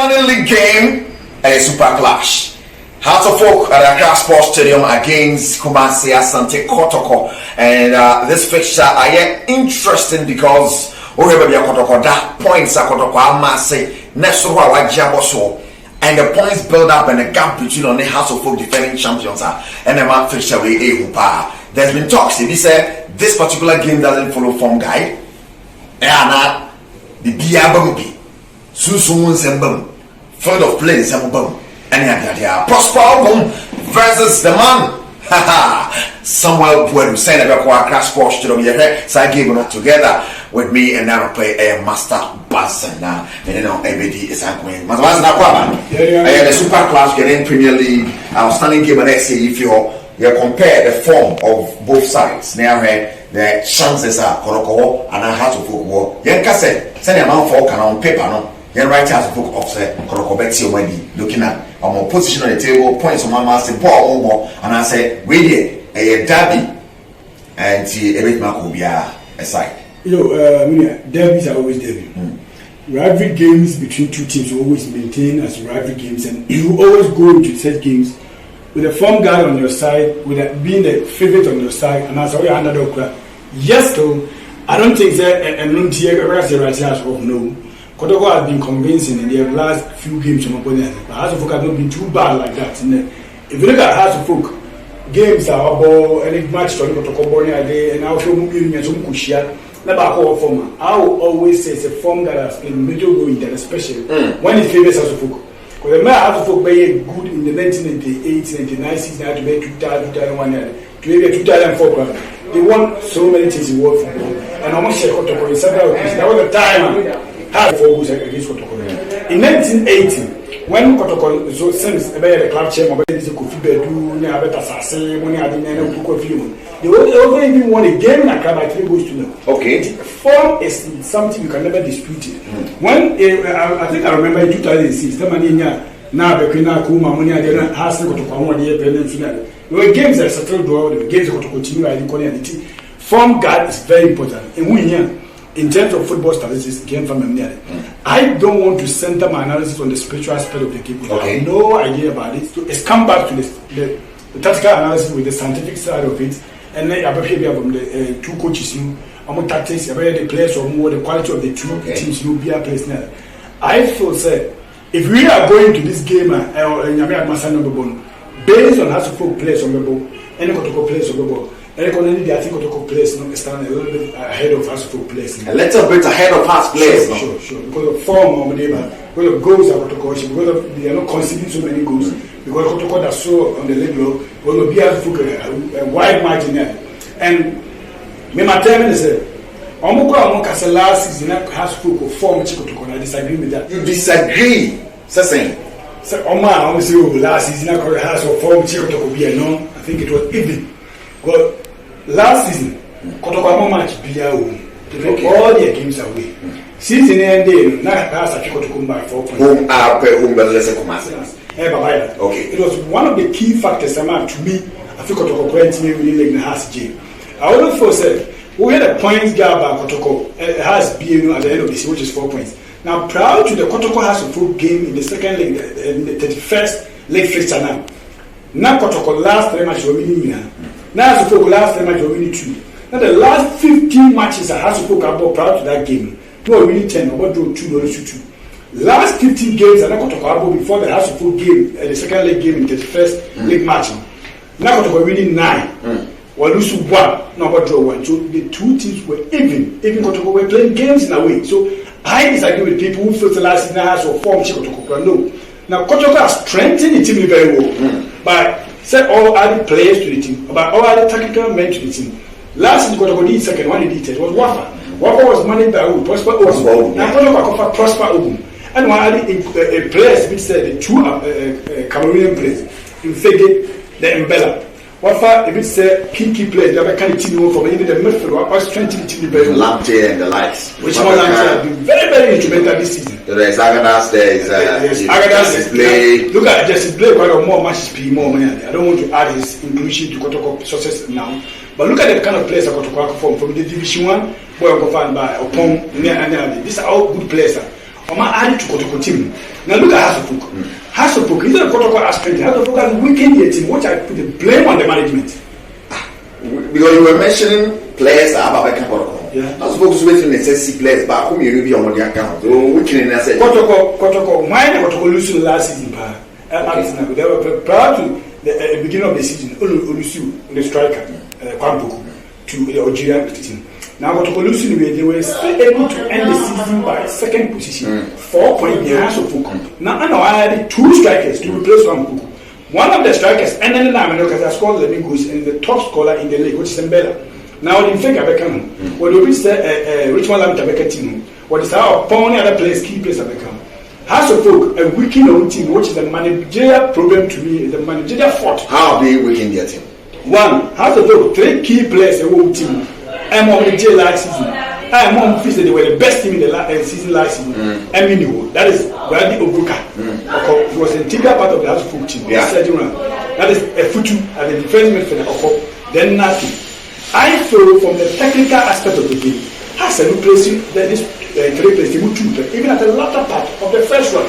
outstanding league game and a super clash. Hearts of Folk at Accra Sports Stadium against Kumasi Asante Kotoko. And this fixture are yet interesting because wherever you Kotoko, that points are Kotoko Amase, Nesruwa Wajiaboso, and the points build up and the gap between on the Hearts of Folk defending champions and the man fixture with Ehupa. There's been talks. If he said this particular game doesn't follow form guide, and the Biabamubi, Susun Zembum, field of play Zembum. Prosper versus the man. Samuel Puedu saying about Accra Sports Stadium here. So I gave it together with me and now play a master bass now. And you know, everybody is going. Master bass now, I had a super class getting Premier League. Outstanding game and I say if you compare the form of both sides. Now the chances are Kotoko and I have to football. Yanka said, send your man for on paper no. Then right as a book of say Kotoko already looking at our position on the table, points on my master, ball more, and I said, wait a derby and see every mark will be aside. Derbies are always derby. Rivalry games between two teams will always maintain as rivalry games, and you always go into such games with a form guy on your side, with being the favorite on your side, and as a underdog. Yes, though, I don't think that a no. Kotoko has been convincing in the last few games from opponents, but House of Folk has not been too bad like that. If you look at House of Folk, games are about any match to Kotoko Borneo day, and I'll show you some Kushia. Never call form. I will always say it's a form that has played major role in that, especially when it favors House of Folk. Because the man House of Folk very good in the 1998, 99 season, had to be 2001, to maybe 2004. They won so many things in world football, and almost share Kotoko in several occasions. That was the time. Against Kotoko. In 1980, when Kotoko since the club chairman they over even won a game in Accra by 3 goals to 0. Okay. Form is something you can never dispute it. When I think I remember in 2006, the man now Bekina Kuma Money has to Kotoko Peninsula. There were games that settled draw, the games that continue in quality. Form guard is very important. And we here. In terms of football statistics, game from Mniari. I don't want to center my analysis on the spiritual aspect of the game. Okay. I have no idea about it. So it's come back to the tactical analysis with the scientific side of it, and then I behavior from the two coaches, tactics, the players, or more the quality of the two teams. You be a place now. I feel said if we are going to this game, based on how to put players on the ball, any Kotoko players on the ball. I think Kotoko players stand a little bit ahead of us for players. A little bit ahead of us players. Sure. Because of form of neighbor, because of goals are Kotoko, because of they are not conceding so many goals. Because Kotoko that so on the level, because of a wide margin there. And me my term is Omoko last season has to form Kotoko. I disagree with that. You disagree? Saying. So Oma last season has to form Kotoko. No, I think it was even. Well, last season, Kotoko match they take all their games away. Season ended, now has a Kotoko by 4 points. Okay. It was one of the key factors to me. I think Kotoko currently really like the House game. I always first said we had a points gap by Kotoko. It has been at the end of the season, which is 4 points. Now, prior to the Kotoko House of Folk game in the second league, in the 31st league fixture now Kotoko last 3 matches were winning. Now House of Folk last 3 matches were winning 2. Now the last 15 matches at House of Folk about prior to that game, no were winning 10, about 2 2. Last 15 games at Kotoko before the House of Folk game, the second league game in the 31st league match. Now Kotoko were winning 9. Or lose 1, no about draw 1. So the two teams were even. Even Kotoko were playing games in a way. So I disagree with people who feel the last season has to form Kotoko. No. Now Kotoko has strengthened the team very well. But said all added players to the team, about all added tactical men to the team. Last season Kotoko did second, one he did was Wafa. Wafa was managed by Prosper Ogun. Now Kotoko offered Prosper Ogun. And one added players which said the two Cameroonian players in Fege, the Mbella. Wafa, if it's a key player, they have a kind of team from even the midfield, or strengthen the team very well. Lamptey and the likes. Which one have been very, very instrumental this season. There's Agadas, there's Agadas play. Look at Justice Blake, quite a more matches, more money. I don't want to add his inclusion to Kotoko success now. But look at the kind of players that Kotoko from the Division 1, boy, go find by Opong, and these are all good players. Oma added to Kotoko team. Now look at Hasselhoek. Hasselhoek, instead of Kotoko as strength, Hasselhoek has weakened the team, which I put the blame on the management. Because you were mentioning players that have a Kotoko. Yeah. I was supposed to wait in necessary players, but whom you will be on the account. So weakening as a Kotoko, mine Kotoko losing last season, they were prior to the beginning of the season, Olusu, the striker, Kwampuku, to the Algerian team. Now, Kotoko-Unknown, they were still able to end the season by second position, 4 points behind Sofuku. Now, I added 2 strikers to replace Kwampuku. One of the strikers, and then Namenoka, has scored the big goals and the top scorer in the league, which is Mbella. Now, in fact, Abekano, what we say, Richmond Lamtabeka team, what is our opponent, other players, key players Abekano. Hasselhoek, a weakened team, which is the managerial problem to me, the managerial fault. How are they weakening their team? One, Hasselhoek, 3 key players in the whole team. I'm on the J last season. I'm on the they were the best team in the season last season. That is Brady Obuka. He was an integral part of the Hasselhoek team. Yeah. That is a Futu at the defense midfielder. Then nothing. I feel from the technical aspect of the game, Hasselhoek replacing this 3 players, even at the latter part of the first one.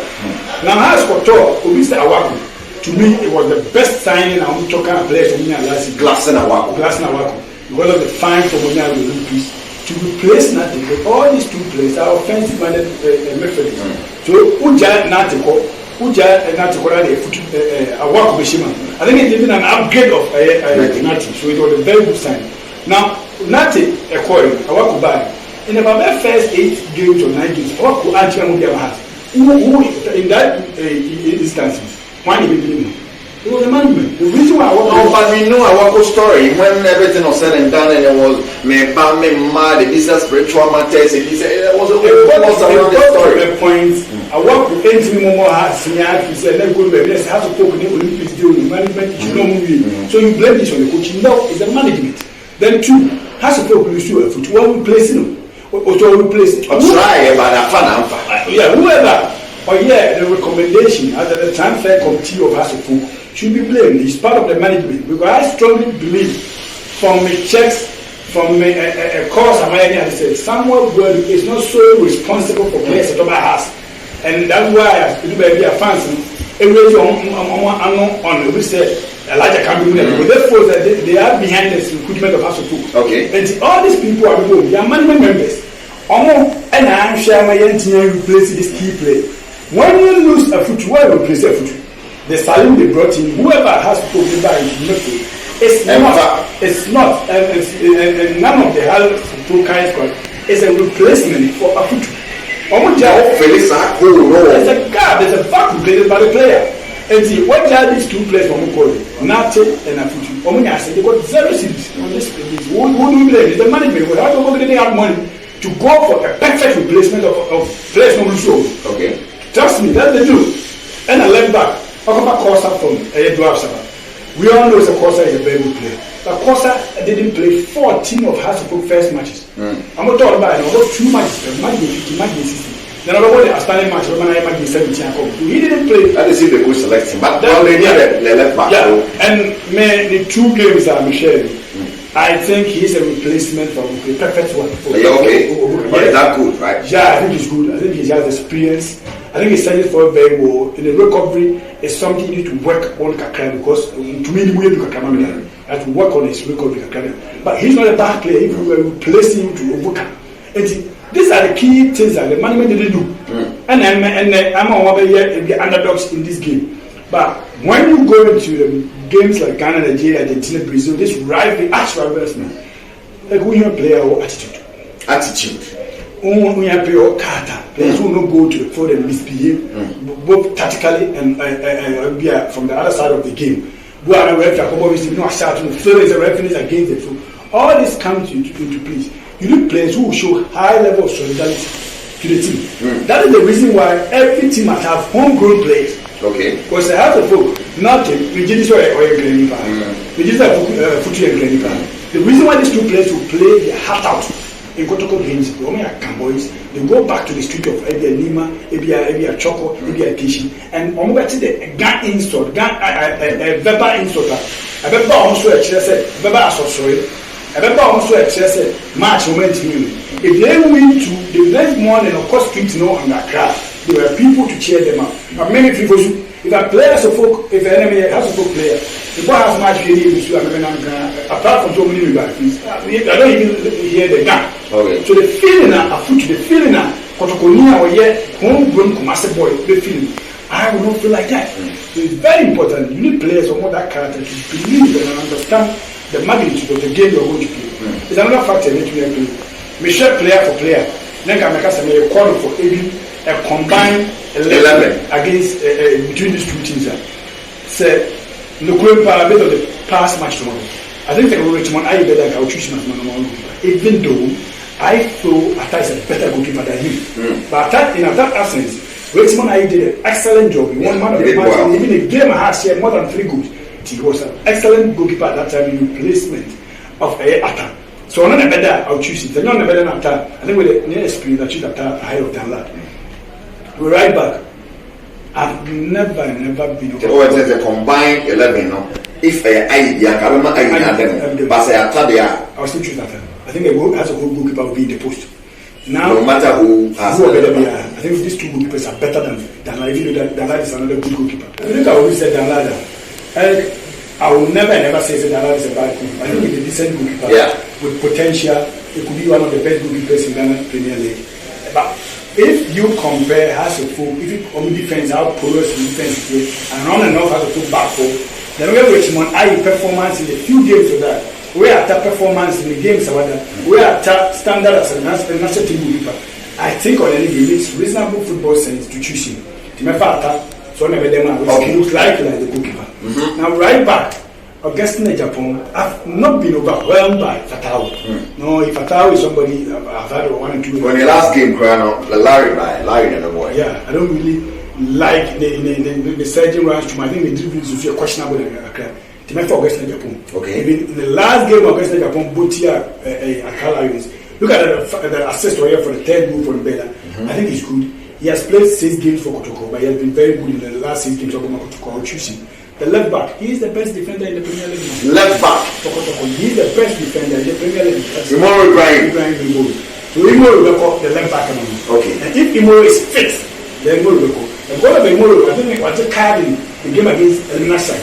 Now, Hasselhoek, Obista Awaku, to me, it was the best signing I'm talking about players from last season. Glass and Awaku. Because of the fine from Monia will increase to replace nothing. But all these 2 players are offensive minded midfielders. So Uja Natiko, Awaku Bishima. I think it's even an upgrade of Nati. So it was a very good sign. Now Nati Ekoi, Awaku Bai. In about the first 8 games or 9 games, Awaku Antia Mudia who in that instance, one even it was a management. The reason why but we know our story when everything was said and done, and it was me mad, the business spiritual matters. He said it was a story. The point. I work with anything more hard. He said, "Let go baby. Let's have to talk with the Olympics deal with management. You know movie. So you blame this on the coach. No, it's the management. Then 2 has to talk with you. One replacing or to replace. Try about that fan. Yeah, whoever. Or the recommendation at the transfer committee of Hasselhoek should be blamed. It's part of the management because I strongly believe from the checks, from a course I said Samuel Brady is not so responsible for players that has, and that's why I fancy every on we said Elijah can be there. Therefore, they are behind the recruitment of Hasselhoek. Okay, and all these people are good. They are management members. And I'm sure my engineer replace this key player. When you lose a foot, why replace a foot? The Salim they brought in, whoever has to put the back in midfield, it's not, and none of the half two kinds is a replacement for a foot. There's a gap, there's a vacuum created by the player. And see, what are these 2 players from Mukori? Nate and a foot. Omunya said they got 0 cities on this. Who do we blame? The management. How do they have money to go for a perfect replacement of players from Luso? Okay. Trust me, that's the truth. And I left back. Talk about Kosa from Edward Saba. We all know Kosa is a very good player. But Kosa didn't play 14 of Hasselhoek first matches. I'm not talking about 2 matches, match 50, match 60. Then about the Spanish match, match 17. He didn't play. That is if they could select him. But they left back. Yeah, and the 2 games that I'm sharing, I think he's a replacement for the perfect one. Okay. But is that good, right? Yeah, I think he's good. I think he has experience. I think he's standing for very well. In the recovery, it's something you need to work on Kakra because to me, the way you have to work on his recovery. But he's not a bad player. If we were replacing him to overcome. And these are the key things that the management didn't do. And I'm on one the underdogs in this game. But when you go into games like Ghana, Nigeria, Argentina, Brazil, this rivalry, actual investment, like we have player or attitude. We have player or character. Players who not go to for them misbehave, both tactically and from the other side of the game. Go and obviously no shouting, feelings and referees against it. So all this comes into place. You need players who will show high level of solidarity to the team. That is the reason why every team must have homegrown players. Okay. Because they have to folk, nothing, we did this or a granny pan. We did that footy and granny pan. The reason why these 2 players will play their heart out in Kotoko games, they only are Camboys, they go back to the street of Ebia Lima, Ebia Choco, Ebia Kishi, and on the gun insult, verbal insult. I remember also a chair said, verbal sorry. I remember also a chair said, March moment. If they win to the next morning, of course, streets no on that craft. There were people to cheer them up. But many people, if a player has a folk, if an enemy has a folk player, the boy has much really apart from so many rebuttals, I don't even hear the gun. Okay. So the feeling I put to the feeling Kotokonia or yet homegrown Kumasi boy, the feeling. I will not feel like that. So it's very important. You need players of more that character to believe and understand the magnitude of the game you're going to play. It's another factor that we have to measure player for player. Then can make us a call for a combined 11 against between these two teams. Say, no current parameter of the past match tomorrow. I think the Richmond I better I'll choose him as my number 1. Even though I feel Atta is a better goalkeeper than him. But in that absence, Richmond I did an excellent job. He won man of the match. Even the game I had shared more than 3 goals. He was an excellent goalkeeper at that time in replacement of Atta. So on a better, I'll choose it. Not a better than Atta. I think with the experience, I choose Atta ahead of Danlad. We're right back. I've never been. Oh, it's a combined 11, no? If I but I will still choose Atta. I think a goal has a good goalkeeper will be in the post. Now, no matter who has I think these 2 goalkeepers are better than Danlad. Even though Danlad is another good goalkeeper. I think I always said Danlad. I will never say that Danlad is a bad goalkeeper. I think he's a decent goalkeeper with potential. It could be one of the best goalkeepers in Ghana Premier League. But if you compare as a full, if you defense, how porous defense is, and on and off as a full back four, then we have Richmond high performance in a few games of that. We are at performance in the games of that. We are at standard as a national team goalkeeper. I think on any game it's reasonable football sense to choose him. So never them looks like the goalkeeper. Now right back, Augustine Japan, I've not been overwhelmed by Fatao. No, if Fatao is somebody I've had 1 and 2. When the last game, Larry and the boy. Yeah, I don't really like the surging runs to my. I think the dribbling is questionable. To my for Augustine Japan. Okay. Even in the last game, Augustine Japan, Botia Akala is. Look at the assist here for the 3rd goal from Bella. I think he's good. He has played 6 games for Kotoko, but he has been very good in the last 6 games of Kotoko. I'll choose him. The left back, he is the best defender in the Premier League. Left back for Kotoko, he is the best defender in the Premier League. Imoro Ibrahim. So Imoro will go the left back. Okay. And if Imoro is fit, then Imoro will go. The goal of Imoro, I think it was a card in the game against El Nassr.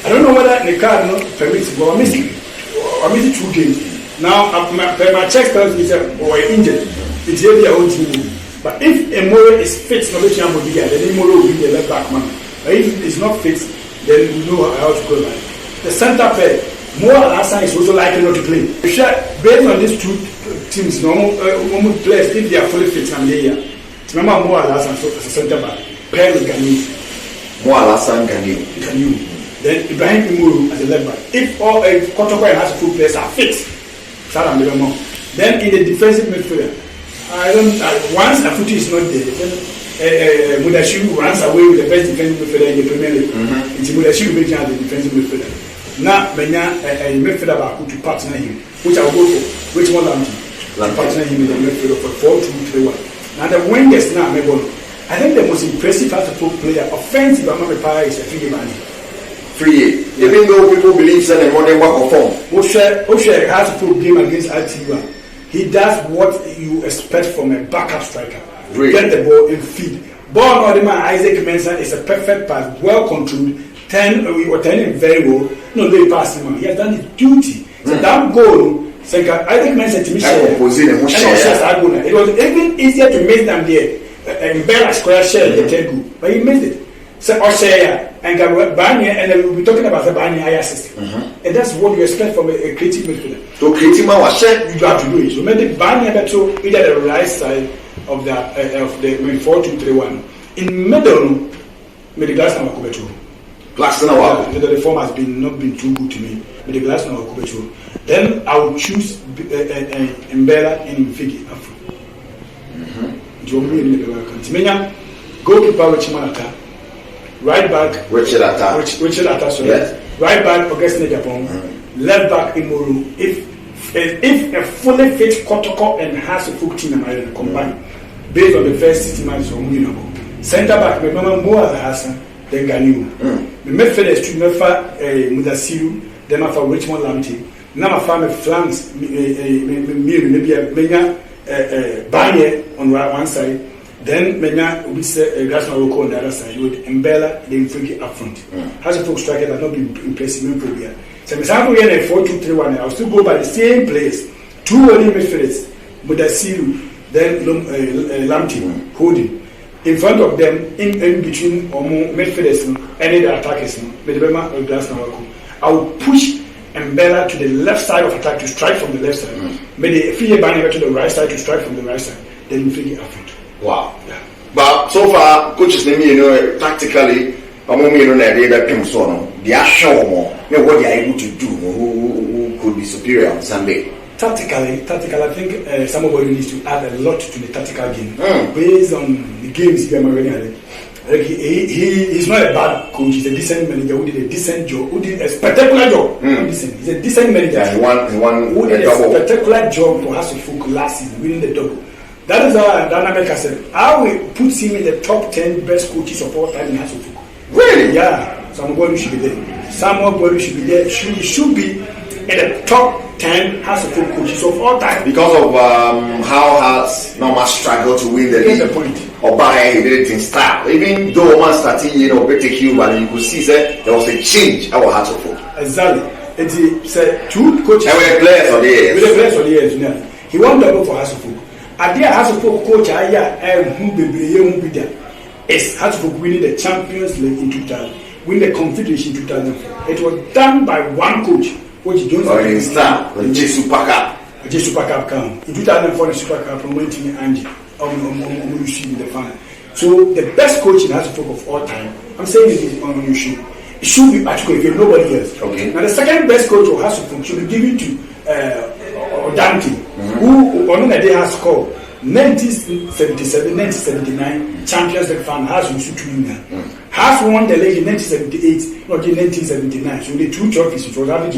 I don't know whether the card permits, but I missed 2 games. Now, my check tells me that we're injured. It's really their own team. But if Imoro is fit, then Imoro will be the left back man. But if it's not fit, then we know how to go back. The centre pair, Mo Alassane is also likely not to play. Based on these 2 teams, normal players, if they are fully fit, and they are. Remember Mo Alassane as a centre back, pair with Ghanaian. Mo Alassane Ghanaian. Then Ibrahim Imoro as a left back. If all Kotoko and Hasselhoff players are fit, then in the defensive midfielder, once Afuti is not there, then Mudashiru runs away with the best defensive midfielder in the Premier League. It's Mudashiru making out the defensive midfielder. Now, a midfielder back to partner him, which I will go for, which one partner him in the midfielder for 4-2-3-1. Now the wingers now, I think the most impressive Hasselhoff player, offensive among the power is a free. Even though people believe that the modern work of form. Osher has a full game against Altiwa. He does what you expect from a backup striker. Great. Get the ball and feed. Ball on the man, Isaac Mensah is a perfect pass, well controlled, turning very well. No, they pass him. He has done his duty. So that goal, Isaac Mensah to me, it was even easier to miss than the Bella Square share the 10 goal, but he missed it. So Osher and Banya, and then we'll be talking about the Banya high assist. And that's what you expect from a creative midfielder. So creative man was you have to do it. So maybe Banya better either the right side of the 4-2-3-1. In middle, maybe glass now Kubetu. Glass now. The form has not been too good to me. Maybe glass now Kubetu. Then I will choose Mbella and Figi. Goalkeeper Richmond Atta. Right back Richard Atta. Sorry. Yes. Right back Augustine Japan. Left back Imoro. If a fully fit Kotoko and Hasselhoff team are combined, based on the first 60 matches of winnable. Centre back, remember Mo Hassan, then Ghanaian. The midfield is to Mefa Mudasiru, then I for Richmond Lamte. Now I found the flanks, maybe a Banya on one side. Then Mena will say Grassman will call on the other side. You would Mbella, then Friggy up front. Has a folk striker that not be impressive phobia. So Misango here a 4-2-3-1. I'll still go by the same players. Two early midfielders, Mudasiru, then Lamptey, holding. In front of them, in between midfielders, any of the attackers, Medebema or Grassman. I will push Mbella to the left side of attack to strike from the left side. Maybe Free Banner to the right side to strike from the right side. Then Friggy up front. Wow. Yeah. But so far, coaches name tactically, they are sure more what they are able to do, who could be superior on Sunday. Tactically, I think somebody needs to add a lot to the tactical game based on the games he already had. He's not a bad coach. He's a decent manager who did a decent job, who did a spectacular job. He's a decent manager. Yeah, he won who did a spectacular job for Hasselhoff last season, winning the double. That is how Dynamic has said. I will put him in the top 10 best coaches of all time in Hasselhoff. Really? Yeah. Somebody should be there. Somebody should be there. He should be in the top 10 Hasselhoff coaches of all time. Because of how has Norman struggled to win the league. The point. Or by he did it in style. Even though man started, British Cuba, you could see that there was a change our Hasselhoff. Exactly. It said two coaches. And with the players for the years. With the players for the years, yeah. He won double for Hasselhoff. Adia Hasselhoff coach is Hasselhoff winning the Champions League in 2000, winning the Confederation in 2004. It was done by one coach, which Johnson. Oh, in star, the Super Cup. The Super Cup come in 2004. The Super Cup from Wenty Angie in the final. So the best coach in Hasselhoff of all time, I'm saying it is on Yushu. It should be Atiko if you're nobody else. Okay. Now the second best coach of Hasselhoff should be given to Dante, who on the day has scored 1977, 1979 Champions League final, has has won the league in 1978, not in 1979. So the two trophies which was having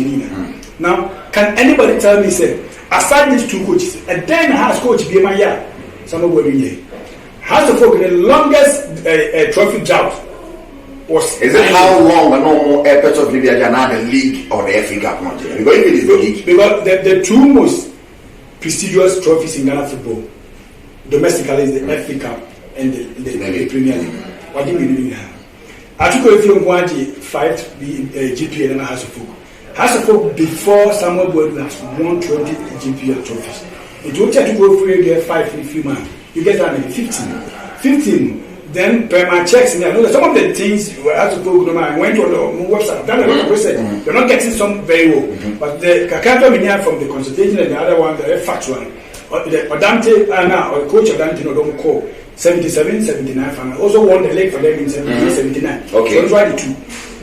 Now, can anybody tell me, say, aside these two coaches, and then has coach Biemaya, somebody here, has the folk the longest trophy drought. Is it how long a normal effort of Libya Jana, the league or the FA Cup? Because it is the league. Because the two most prestigious trophies in Ghana football domestically is the FA Cup and the Premier League. What do you mean? I took a few one fight the GPL and Hasselhoff before Samuel Boyd has won 20 GPL trophies. It will take to go through get 5 in a few months. You get that in 15. Then per my checks in there, some of the things you have to go I went on the website, done a lot of research. You're not getting some very well. But the Kakata Minya from the consultation and the other one, the factual. The Odante or coach Odante no don't call 77, 79 final. Also won the league for them in 78, 79. Okay. So that's why the two.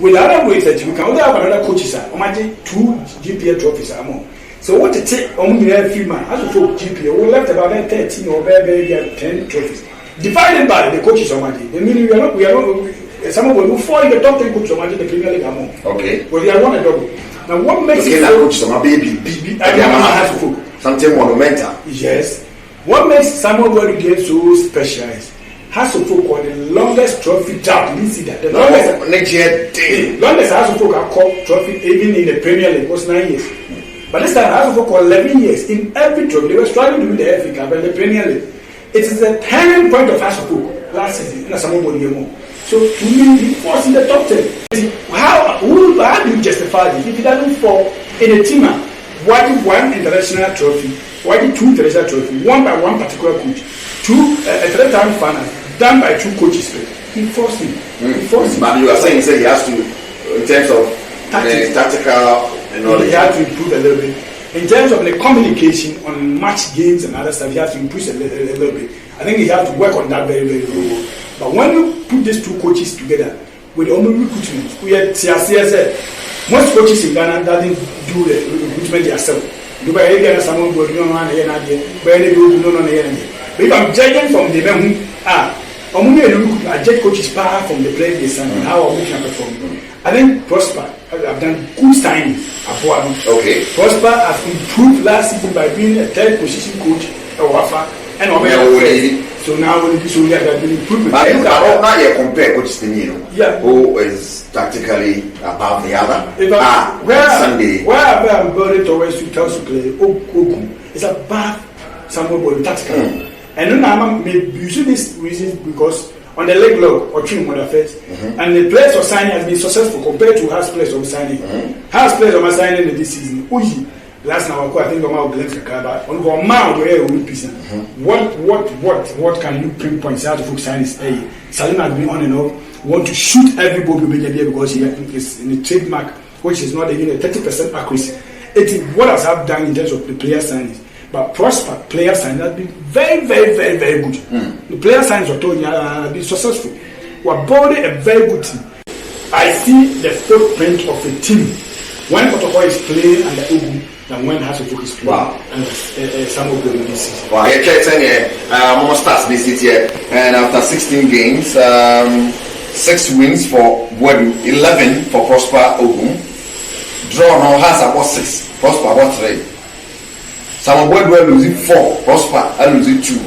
With other ways that we can only have another coaches, imagine 2 GPL trophies or more. So what to take only a few man as a GPL, we left about 13 or 10 trophies. Divided by the coaches of Madi. I mean, we are not, someone will move forward in the top 10 coaches of Madi, the Premier League among. Okay. But they are one a double. Now, what makes it so? Coaches of my baby, something monumental. Yes. What makes Samuel Boyd game so special is Hasselhoff called the longest trophy drought. You didn't see that. The longest next year, the longest Hasselhoff have called trophy even in the Premier League was 9 years. But this time Hasselhoff called 11 years in every trophy. They were struggling to win the FA Cup and the Premier League. It is the turning point of Hasselhoff last season. So to me, he falls in the top 10. How do you justify this? If he doesn't fall in a team, why did one international trophy? Why did 2 international trophies? One by one particular coach. 2 a 3-time finals done by 2 coaches. He forced him. But you are saying he has to, in terms of tactical, he has to improve a little bit. In terms of the communication on match games and other stuff, he has to improve a little bit. I think he has to work on that very, very well. But when you put these 2 coaches together with only recruitment, we had CSS. Most coaches in Ghana doesn't do the recruitment themselves. But if I'm judging from the men I judge coaches power from the players they send and how we can perform. I think Prosper have done good signing. Okay. Prosper has improved last season by being a 3rd position coach at Wafa and so now we have been improvement. But now you compare coaches to who is tactically above the other. Sunday. Where I'm building towards to tell to play Ogun is above Samuel Boyd tactically. And then you see this reason because on the leg lock or trim on the first, and the players of signing has been successful compared to House players of signing. House players of signing this season. Last now I think about Glenn Kakaba on go mount where we pizza. What can you pinpoint how to focus signings? Salim has been on and off. Want to shoot everybody because he is in a trademark which is not even a 30% accuracy. It is what has have done in terms of the player signings. But Prosper player signings has been very, very, very, very good. The player signings are told you have been successful. We are building a very good team. I see the footprint of a team when Kotoko is playing and the Ugu than when Hasselhoff is playing. Wow. And some of them this season. Wow, here Momo starts this year, and after 16 games, 6 wins for Wedu, 11 for Prosper Ogun. Draw now has about 6, Prosper about 3. Some of Wedu are losing 4, Prosper are losing 2.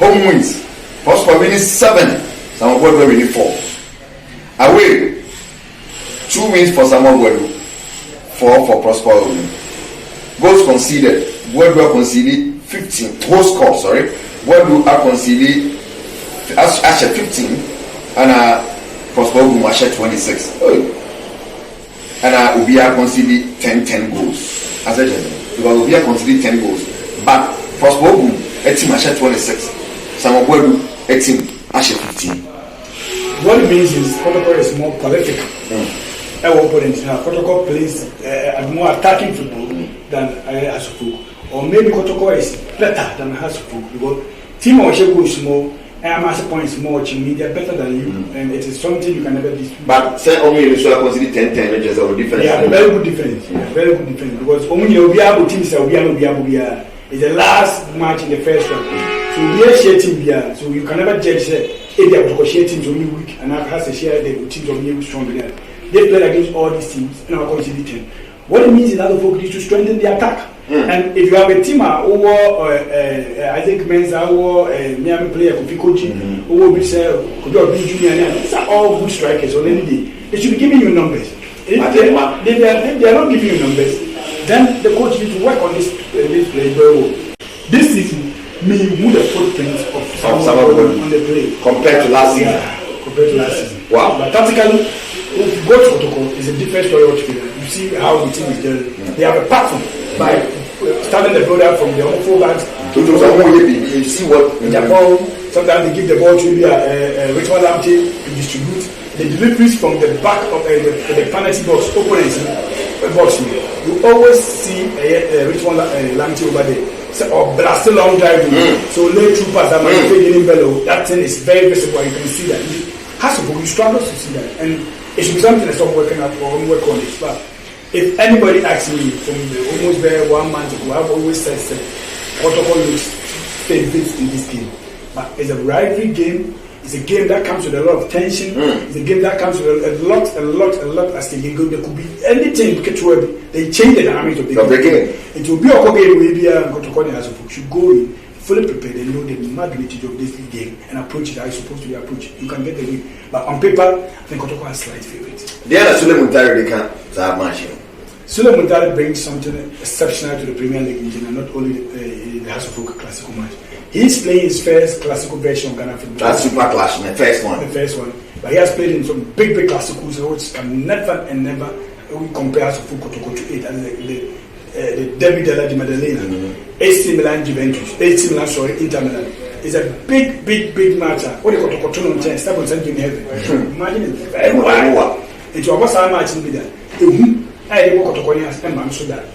Home wins, Prosper winning 7, some of Wedu are winning 4. Away, 2 wins for some of Wedu, 4 for Prosper Ogun. Goals conceded, Wedu are conceded 15. Goals scored, sorry. Wedu are conceded actually 15. And Prosper Ogun was 26. And Ubia conceded 10 goals. As I said, because Ubia conceded 10 goals. But Prosper Ogun, a team was 26. Some of Wedu, a team was 15. What it means is Kotoko is more prolific. Kotoko plays more attacking football than Hasselhoff. Or maybe Kotoko is better than Hasselhoff because team or goes more. And I'm points more media better than you, and it is something you can never dispute. But say only you should consider 10 which or difference. Yeah, very good difference. Very good difference because only you be able teams are it's the last match in the first round. So we are share team here, so you can never judge if they have to share teams only weak and has a share the teams only strong there. They played against all these teams and are considered 10. What it means is that the focus is to strengthen the attack. And if you have a team over I think Mensa or Miami player could be coaching or could be junior, these are all good strikers on any day. They should be giving you numbers. If they are not giving you numbers, then the coach needs to work on this play very well. This season may move the footprint of someone on the play compared to last season. Wow. But tactically, if you go to Kotoko, it's a different story altogether. You see how the team is doing. They have a platform by starting the build up from the full backs. You see what Japan, sometimes they give the ball to Richmond Lamptey to distribute. The deliveries from the back of the penalty box opponents box. You always see Richmond Lamptey over there. Or blast a long drive. So late troopers are manipulating below. That thing is very visible. You can see that. Hasselhoff, you struggle to see that. And it should be something that's not working out or work on it. But if anybody asks me from almost there 1 month ago, I've always said Kotoko looks favorites in this game. But it's a rivalry game. It's a game that comes with a lot of tension. It's a game that comes with a lot as the game goes. There could be anything they change the dynamics of the game. It will be a game where Kotoko and Hasselhoff should go in fully prepared and know the magnitude of this game and approach it how it's supposed to be approached. You can get the win. But on paper, I think Kotoko has slight favorites. The other Sule Muntari they can't have match. Sule Muntari brings something exceptional to the Premier League engine and not only the Hasselhoff Classical match. He's playing his first classical version of Ghana football. That's Super Clash, the first one. The first one. But he has played in some big classicals which can never compare Hasselhoff Kotoko to it. And the Derby della di Maddalena, AC Milan Juventus, Inter Milan. It's a big match. What they call Kotoko on chance, step on something in heaven. Imagine it very wide. It's almost a match in Bida.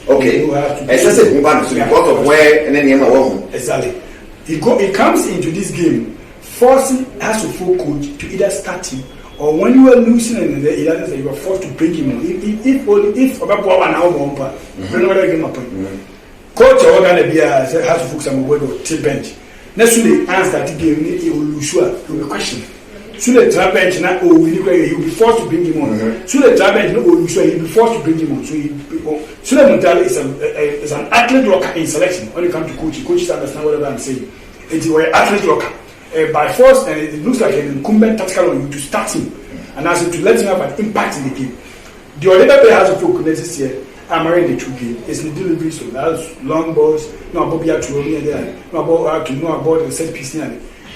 Okay. Because of where and then exactly. He comes into this game forcing Hasselhoff coach to either start him or when you are losing and the others you are forced to bring him on. If about 1 hour one part, coach or gonna be Hasselhoff some word or till bench. Next week answer the game he will lose sure to be questioned. So the trap bench now he will be forced to bring him on. So the trap bench no will sure he will be forced to bring him on. So the Muntari is an athlete locker in selection. When you come to coaches understand whatever I'm saying. It's an athlete locker. By force, and it looks like an incumbent tactical on you to start him and also to let him have an impact in the game. The other player has a focus this year. I I'm already the true game. It's the delivery, so that's long balls, no about Bobby to me there, no about the set piece.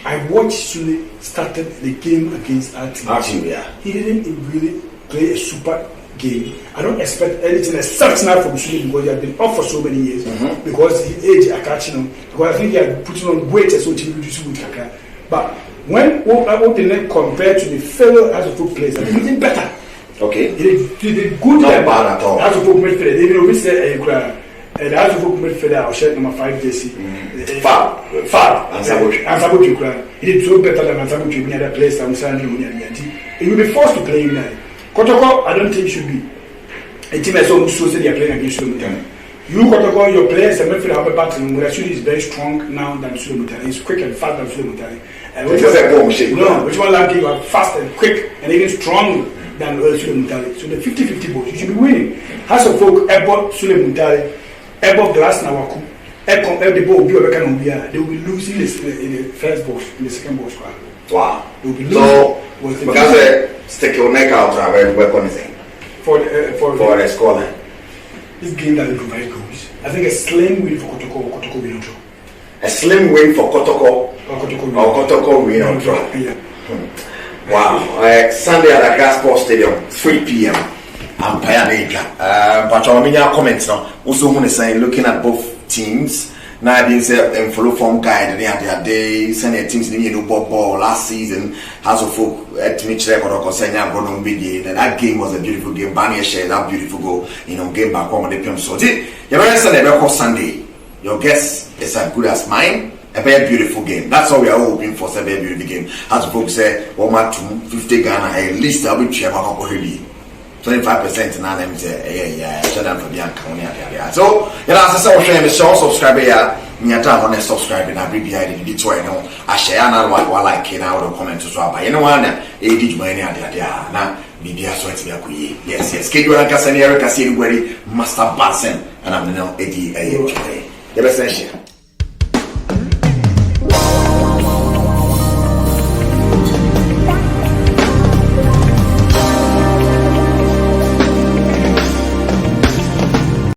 I watched Sule started the game against our team. He didn't really play a super game. I don't expect anything exceptional from Sule because he has been off for so many years. Because his age are catching him. Because I think he had putting on weight as well to reduce with Kaka. But when Oden compared to the fellow as a foot players, I think he did better. Okay. He did good. Not bad at all. As a foot midfielder, they didn't say and as a foot midfielder, I'll share number 5 JC. Far. And Saboki. He did so better than Saboki in other place. I'm saying he will be forced to play him now. Kotoko, I don't think should be a team as almost so they are playing against Sule. You Kotoko, your players and midfielder have a battle. Murasuli is very strong now than Sule. He's quick and fast than Sule. Which one like you are fast and quick and even strong than Sule Mutale. So the 50-50 balls, you should be winning. House of Folk, Ebo, Sule Mutale, Ebo Glass Nawaku, Eko, the ball, they will be losing in the first box, in the second box. Wow. They will be losing. So, because stick your neck out to have a weapon for the scoreline. This game doesn't provide goals. I think a slim win for Kotoko win or draw. A slim win for Kotoko win or draw. Yeah. Wow. Sunday at Accra Sports Stadium, 3 p.m. I'm but our media comments now. Also, when saying looking at both teams. Now they say and follow form guide. They had their day. Send their teams in the ball last season. House of Folk at Mitchell Kotoko Senya Brono Bidi. And that game was a beautiful game. Bania shared that beautiful goal. Game back home on the PM. So you're very Sunday. Your guess is as good as mine. A very beautiful game. That's all we are hoping for. A very beautiful game. House of Folk say, 50 Ghana at least. I'll be chairman of 25% now. Let me say, shut down for Bianca. So, as I say, I'm subscribe here. Nyata on subscribe na BBI the to no I share na wa like na or comment so aba you know one e di mani ade na bibia so ati akuye yes kedu na kasa ni Eric Kase ni gwari master basen and I'm now edi the best share.